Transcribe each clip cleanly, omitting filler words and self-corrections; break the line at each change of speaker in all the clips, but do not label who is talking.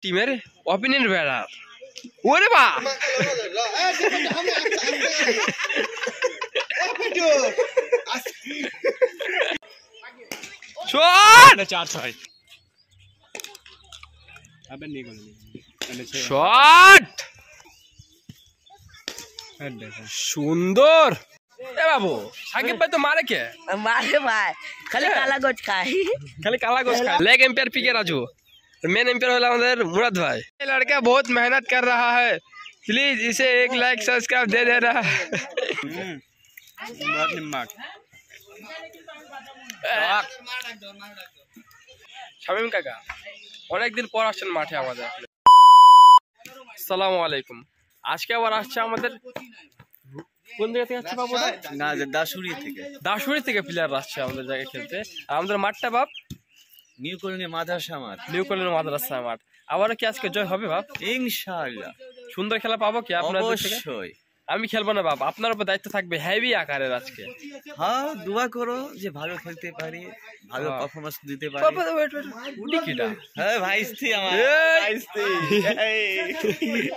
টিমের opening batter. ওরে বা শট 4-6 শট সুন্দর। এ বাবু সাকিব ভাই তো মারে কে?
मारे भाई खाली काला गोच खाए
खाली काला गोश्त खाए। लेग एम्पायर पीके राजू, मेन एम्पायर वाला हमारे मुराद भाई। ये लड़का बहुत मेहनत कर रहा है, प्लीज इसे 1 लाइक सब्सक्राइब दे देना। শামীম কাকা অনেকদিন পর আসছেন মাঠে আমাদের। আসসালামু আলাইকুম। আজকে আবার আসছে আমাদের কোন জায়গা থেকে আসছে বাবু?
না দাসুরি থেকে।
দাসুরি থেকে প্লেয়ার আসছে আমাদের জায়গায় খেলতে। আর আমাদের মাঠটা বাপ
নিউ কলোনি মাদ্রাসা মাঠ।
নিউ কলোনি মাদ্রাসা মাঠ। আবারও কি আজকে জয় হবে বাপ?
ইনশাআল্লাহ।
সুন্দর খেলা পাবো কি আপনাদের থেকে?
অবশ্যই।
আমি খেলবো না বাপ, আপনার উপর দায়িত্ব থাকবে হেভি আকারের আজকে।
হ্যাঁ দোয়া করো যে ভালো খেলতে পারি, ভালো পারফরম্যান্স দিতে পারি। হ্যাঁ ভাইস্তি আমার ভাইস্তি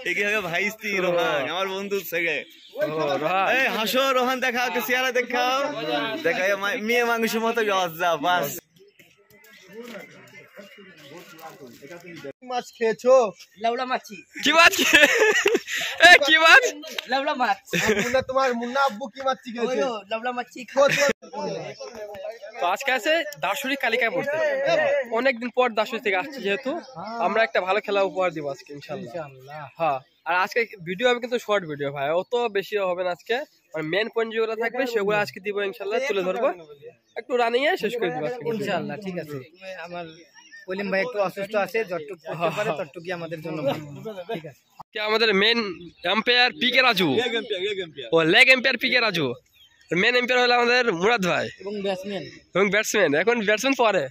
একে ভাইস্তি রোহান আমার বন্ধু থেকে। এই হাসো রোহান দেখাও, কে সিয়ারা দেখাও, দেখাই মেয়ে মানুষের মতো লজ্জা বাস।
মাছ খেয়েছো?
लवला माछी
কি মাছ? এ কি মাছ?
लवला माछ
মুন্না তোমার মুন্না আব্বু কি মাছ খেয়েছে?
ओयो लवला माछी
তো আজকে আছে দাসুরি কালিকায় পড়তে। অনেকদিন পর দাসুরি থেকে আসছি, যেহেতু আমরা একটা ভালো খেলা উপহার দিব আজকে ইনশাআল্লাহ। হ্যাঁ, আর আজকে ভিডিও হবে কিন্তু শর্ট ভিডিও ভাই, অত বেশি হবে না আজকে। মানে মেন পয়েন্ট যেগুলো থাকবে সেগুলো আজকে দিব ইনশাআল্লাহ, তুলে ধরবো, একটু রানিং এ শেষ করে দিব আজকে
ইনশাআল্লাহ। ঠিক আছে, আমার কলিম ভাই একটু অসুস্থ আছে, যতটুকু করতে পারে ততটুকুই আমাদের জন্য ভালো। ঠিক আছে,
কি আমাদের মেন এম্পায়ার পিকে রাজু, ও লেগ এম্পায়ার পিকে রাজু, মেন এম্পায়ার হলো আমাদের মুরাদ ভাই
এবং ব্যাটসম্যান
এখন ব্যাটসম্যান পরে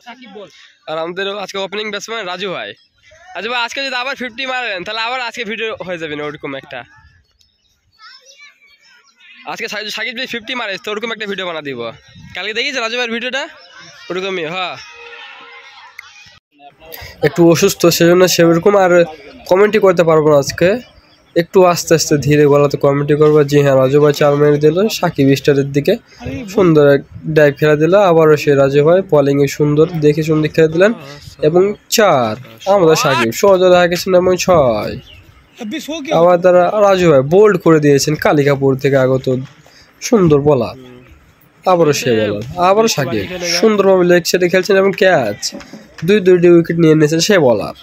সাকিব বল। আর আমাদের আজকে ওপেনিং ব্যাটসম্যান রাজু ভাই। রাজু ভাই আজকে যদি আবার 50 মারেন তাহলে আবার আজকে ভিডিও হয়ে যাবে না ওরকম একটা। আজকে সাকিব যদি 50 মারে তো ওরকম একটা ভিডিও বানা দিব। কালকে দেখিস রাজু ভাইয়ের ভিডিওটা ওরকমই। হ্যাঁ, একটু অসুস্থ সেজন্য সেরকম আর কমেন্টই করতে পারবো না আজকে, একটু আস্তে আস্তে ধীরে গলাতে কমেন্টই করবো। জি হ্যাঁ, রাজু ভাই 4 মেরে দিল সাকিব স্টারের দিকে, সুন্দর এক ডাইভ খেলা দিল। আবারও সে রাজু ভাই বলিং এ সুন্দর দেখে সুন্দর খেলে দিলেন এবং 4 আমাদের সাকিব সহজে দেখা গেছেন এবং 6। আবার তারা রাজু ভাই বোল্ড করে দিয়েছেন কালিকাপুর থেকে আগত সুন্দর বলার। আবারও সে বলার, আবারও সাকিব সুন্দরভাবে লেগ সেটে খেলছেন এবং ক্যাচ, দুইটি উইকেট নিয়ে নিয়েছেন সে বলার।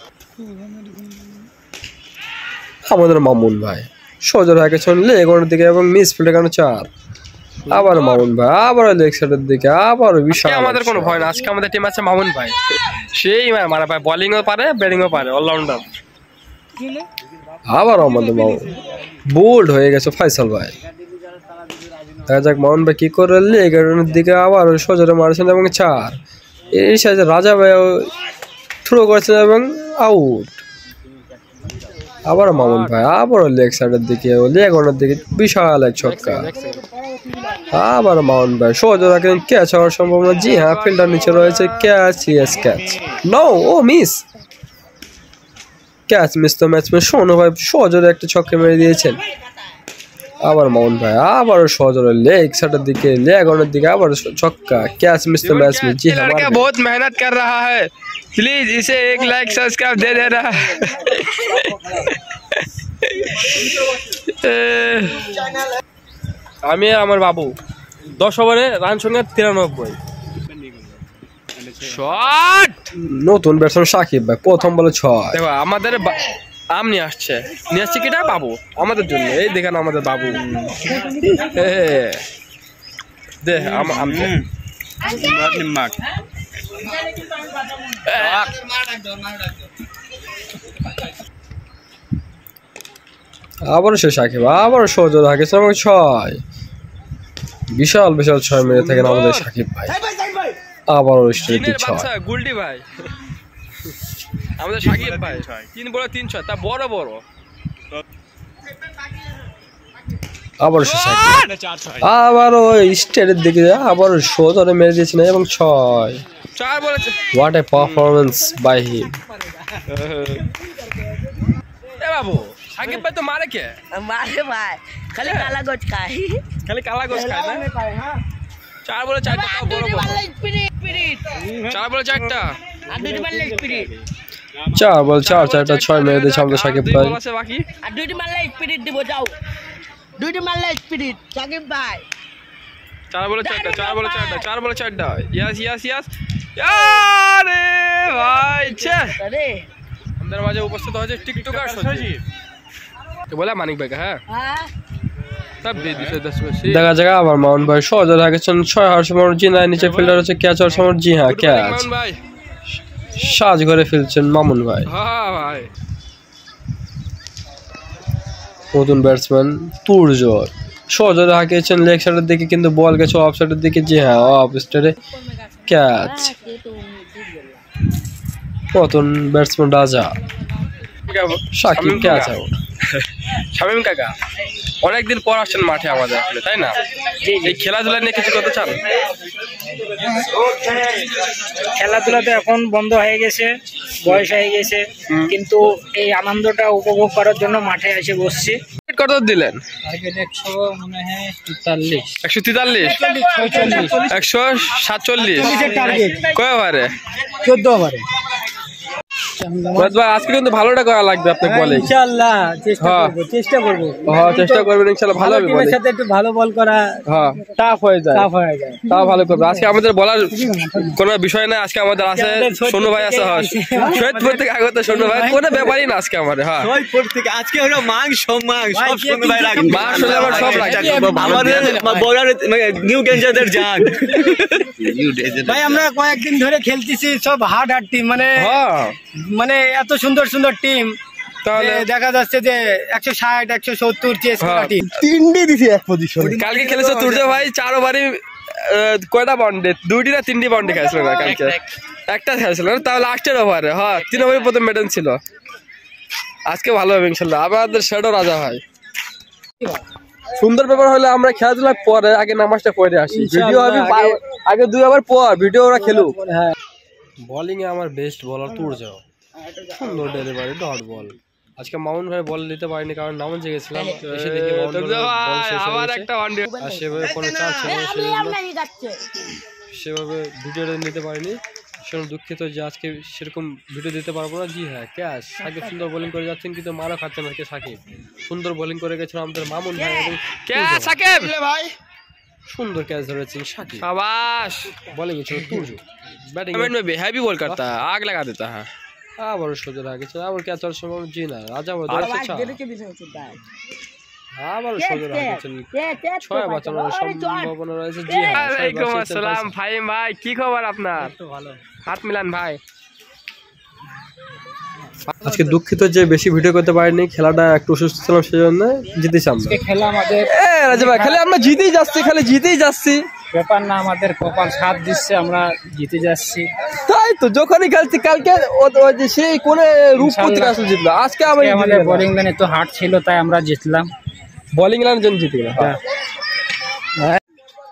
আমাদের মামুন ভাই সোজা রাখেছেন লেগ ওর দিকে এবং মিস ফিল্ডের কারণে 4। আবার মামুন ভাই আবারও লেগ সাইডের দিকে, আবারও বিশাল। আমাদের কোনো ভয় না, আজকে আমাদের টিম আছে মামুন ভাই, সেই মারা ভাই বোলিংও পারে ব্যাটিংও পারে, অলরাউন্ডার। আবার আমাদের মামুন বোল্ড হয়ে গেছে ফয়সাল ভাই। দেখা যাক মামুন ভাই কি করে লেগ এর দিকে আবারও সোজা মারছেন এবং 4। এই সাইডে রাজা ভাই থ্রো করেছেন এবং আউট। আবার মামুন ভাই আবারও লেগ সাইডের দিকে, লেগ ওনার দিকে বিশাল এক ছক্কা। আবার মামুন ভাই সোজা রাখেন, ক্যাচ হওয়ার সম্ভাবনা। জি হ্যাঁ, ফিল্ডার নিচে রয়েছে, ক্যাচ, ইয়েস ক্যাচ, নো ও মিস, ক্যাচ মিস। তো ম্যাচম্যান সোনু ভাই সোজা একটা ছক্কা মেরে দিয়েছেন। আবার মামুন ভাই আবারও সোজা লেগ সাইডের দিকে, লেগ ওনার দিকে আবার ছক্কা, ক্যাচ মিস। তো ম্যাচ में जी हाँ, लड़का बहुत मेहनत कर रहा है, प्लीज इसे 1 लाइक सब्सक्राइब दे देना। আমি আমার বাবু 10 ওভারে রান সংখ্যা 93। শট নতুন ব্যাটসম্যান সাকিব ভাই প্রথম বলে 6। দেখো আমাদের আম নিয়ে আসছে কিটা বাবু আমাদের জন্য, এই দেখেন আমাদের বাবু দে আম আবারও সে সাকিব আবারও সোজা রাখেছে এবং 6। বিশাল 6 মেরে থাকেন আমাদের সাকিব ভাই। আবারও স্ট্রেট 6 গুলটি ভাই আমাদের সাকিব ভাই 3 বলে 3 তা বড় বড়। আবার আবারও স্টেটের দিকে আবারও শো ধরে মেরে দিয়েছেন এবং 6। What a performance by him. এ বাবু সাকিব ভাই তো মারে কে
मारे भाई खाली काला गोच खाए
খালি কালা গোস খায় না 4 বলে 4টা বড় বড়
स्पिरिट स्पिरिट
4 বলে 4টা
আর দুইটি মারলে স্পিরিট
4 বল 4টা 6 মেরে দিয়েছে আমাদের সাকিব ভাই আছে বাকি
আর দুইটি মারলে স্পিরিট দিব যাও দুইটি মারলে স্পিরিট সাকিব ভাই
4 বলে 4টা 4 বলে 4টা 4 বলে 4টা यस यस यस আরে ভাই ছে
अरे
আমাদের মাঝে উপস্থিত হয়েছে টিকটকার সজীব তো বলা মানিক ভাই হ্যাঁ
हां
সব দিয়ে দিছে 10 বেশি দেখা জায়গা আবার মাউন্ট ভাই সহজে রাখেছেন 6 হার সময় জিনায় নিচে ফিল্ডার হচ্ছে ক্যাচ আর সময় জি হ্যাঁ ক্যাচ মামুন ভাই সাজ করে ফেলছেন মামুন ভাই হ্যাঁ ভাই নতুন ব্যাটসম্যান তুরজোর সহজে রাখেছেন লেগ সাইডের দিকে কিন্তু বল গেছে অফ সাইডের দিকে জি হ্যাঁ অফ স্টেটে ক্যাচ নতুন ব্যাটসম্যান রাজা সাকিব ক্যাচ আউট শামিম কাকা অনেকদিন পর আসছেন মাঠে আমাদের এখানে তাই না এই খেলাধুলা নিয়ে কিছু কথা চান
খেলাধুলা তো এখন বন্ধ হয়ে গেছে, বয়স হয়ে গেছে, কিন্তু এই আনন্দটা উপভোগ করার জন্য মাঠে এসে বসছি।
কত দিলেন?
143
147 কয় ওভারে?
14 ওভারে।
আজকে কিন্তু ভালোটা করা লাগবে আপনি বলে
ইনশাআল্লাহ চেষ্টা করব।
হ্যাঁ চেষ্টা করবেন ইনশাআল্লাহ ভালো হবে বলে
সাথে একটু ভালো বল করা
হ্যাঁ টাফ হয়ে যায় তাও ভালো করবে। আজকে আমাদের বলার কোনো বিষয় না, আজকে আমাদের আছে সোনু ভাই আছে শহীদপুর থেকে আগত সোনু ভাই কোনো ব্যাপারই না আজকে আমাদের। হ্যাঁ
শহীদপুর থেকে আজকে হলো মাংস সব সোনু ভাই রাখবে,
মাংস আমার সব রাখবে
আমাদের বলার নিউ ডেঞ্জারদের জান
ভাই। আমরা কয়েকদিন ধরে খেলতেছি, সব হার্ড টিম, মানে এত সুন্দর সুন্দর টিম, তাহলে দেখা যাচ্ছে যে 160 170 চেস করা টিম।
তিনটে দিছি এক পজিশন।
কালকে খেলেছে তুর্য ভাই 4 ওভারে কয়টা বন্ডে? 2টি না 3টি বন্ডে খেলছিল না কালকে, একটা খেলছিল না, তাহলে লাস্টের ওভারে 3 ওভারে প্রথম ব্যাটন ছিল। আজকে ভালো হবে ইনশাআল্লাহ। আমাদের শ্যাডো রাজা ভাই সুন্দর ব্যাপার হলে আমরা খেলাধুলা পরে আগে নামাজটা পড়ে আসি, ভিডিও হবে আগে 2 ওভার পর ভিডিও ওরা খেলুক। বোলিং এ আমার বেস্ট বলার তুর্য, সুন্দর ডেলিভারি ডট বল। আজকে মাউন্ট ভাই বল দিতে পারিনি কারণ নামন জেগেছিলাম, এসে দেখি আবার একটা ওয়ানডে আর সেভাবে কোনো চান্স ছিল না, সেভাবে ভিডিও নিতে পারিনি। সেরকম দুঃখিত যে আজকে সেরকম ভিডিও দিতে পারবো না। জি হ্যাঁ ক্যাচ সাকিব সুন্দর বোলিং করে যাচ্ছেন কিন্তু মারও খাচ্ছেন আজকে সাকিব। সুন্দর বোলিং করে গেছিল আমাদের মামুন ভাই এবং সাকিব ভাই সুন্দর ক্যাচ ধরেছেন সাকিব। শাবাশ বলিং ছিল তুর্য, बैटिंग में हैवी बॉल करता है, आग लगा देता है। আবার সোজা রাখেছে আবার ক্যাচ আর সময় জি না রাজা বল ধরেছে আবার সোজা রাখেছেন 6 বাঁচানোর সম্ভাবনা রয়েছে। জি হ্যাঁ ওয়ালাইকুম আসসালাম ফাহিম ভাই, কি খবর আপনার? ভালো, হাত মিলান ভাই। আজকে দুঃখিত যে বেশি ভিডিও করতে পারিনি, খেলাটা একটু অসুস্থ ছিলাম সেজন্য জিতেছি আমরা।
খেলা আমাদের
রাজা ভাই খালি আমরা জিতেই যাচ্ছি, খালি জিতেই যাচ্ছি,
ব্যাপার না, আমাদের কপাল সাথ দিচ্ছে, আমরা জিতে যাচ্ছি।
তাই তো যখনই খেলছি কালকে সেই কোন রূপপুর আসলে জিতলো, আজকে
আমাদের বোলিং লাইন একটু হার্ড ছিল তাই আমরা জিতলাম,
বোলিং লাইন জন্য জিতে গেলাম।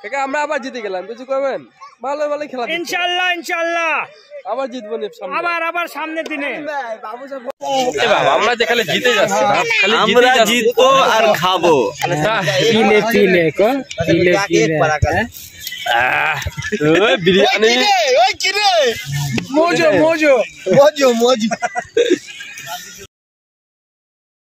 কাকা আমরা আবার জিতে গেলাম, কিছু করবেন? ভালো ভালো খেলা
ইনশাআল্লাহ ইনশাআল্লাহ
আবার জিতবো
আবার সামনের দিনে।
আমরা যে খালি জিতে যাচ্ছি না, খালি
আমরা জিতবো আর খাবো,
পিলে পিলে
বিরিয়ানি
মোজো